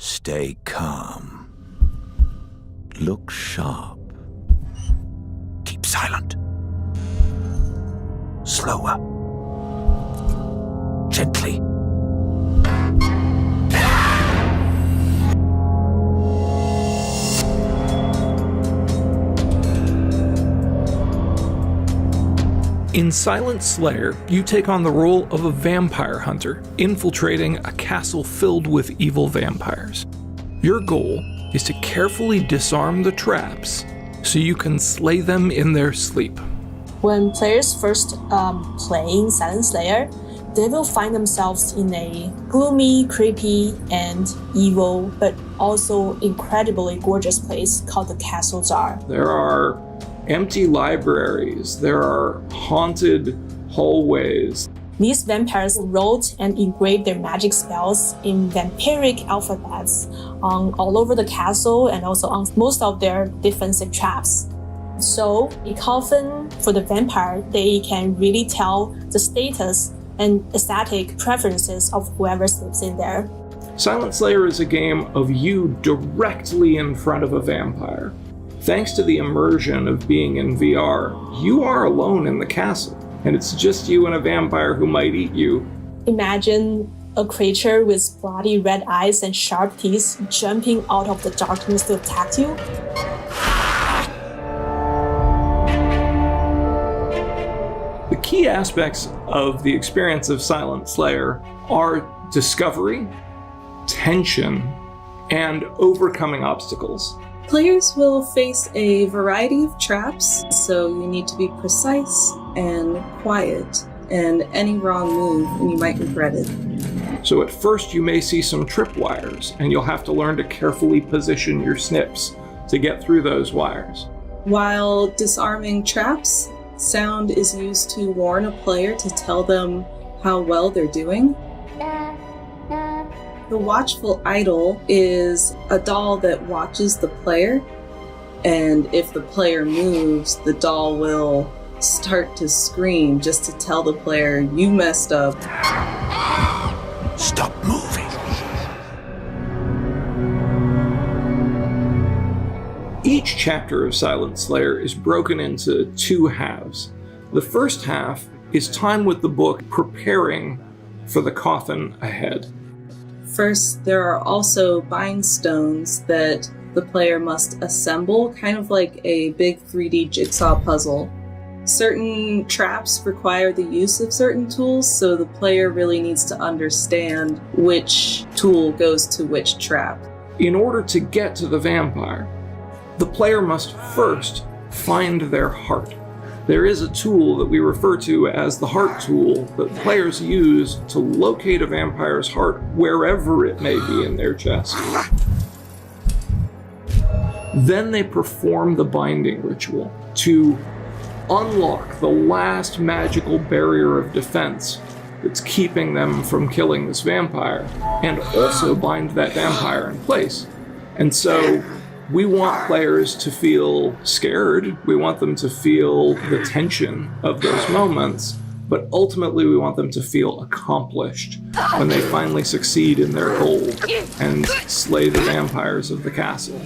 Stay calm. Look sharp. Keep silent. Slower. Gently. In Silent Slayer, you take on the role of a vampire hunter, infiltrating a castle filled with evil vampires. Your goal is to carefully disarm the traps so you can slay them in their sleep. When players first play in Silent Slayer, they will find themselves in a gloomy, creepy, and evil, but also incredibly gorgeous place called the Castle Jar. There are empty libraries, there are haunted hallways. These vampires wrote and engraved their magic spells in vampiric alphabets all over the castle and also on most of their defensive traps. So, often for the vampire, they can really tell the status and aesthetic preferences of whoever sleeps in there. Silent Slayer is a game of you directly in front of a vampire. Thanks to the immersion of being in VR, you are alone in the castle, and it's just you and a vampire who might eat you. Imagine a creature with bloody red eyes and sharp teeth jumping out of the darkness to attack you. The key aspects of the experience of Silent Slayer are discovery, tension, and overcoming obstacles. Players will face a variety of traps, so you need to be precise and quiet, and any wrong move and you might regret it. So at first you may see some tripwires, and you'll have to learn to carefully position your snips to get through those wires. While disarming traps, sound is used to warn a player to tell them how well they're doing. The watchful idol is a doll that watches the player, and if the player moves, the doll will start to scream just to tell the player, you messed up. Stop moving. Each chapter of Silent Slayer is broken into two halves. The first half is time with the book preparing for the coffin ahead. First, there are also bind stones that the player must assemble, kind of like a big 3D jigsaw puzzle. Certain traps require the use of certain tools, so the player really needs to understand which tool goes to which trap. In order to get to the vampire, the player must first find their heart. There is a tool that we refer to as the heart tool that players use to locate a vampire's heart wherever it may be in their chest. Then they perform the binding ritual to unlock the last magical barrier of defense that's keeping them from killing this vampire, and also bind that vampire in place. And so we want players to feel scared, we want them to feel the tension of those moments, but ultimately we want them to feel accomplished when they finally succeed in their goal and slay the vampires of the castle.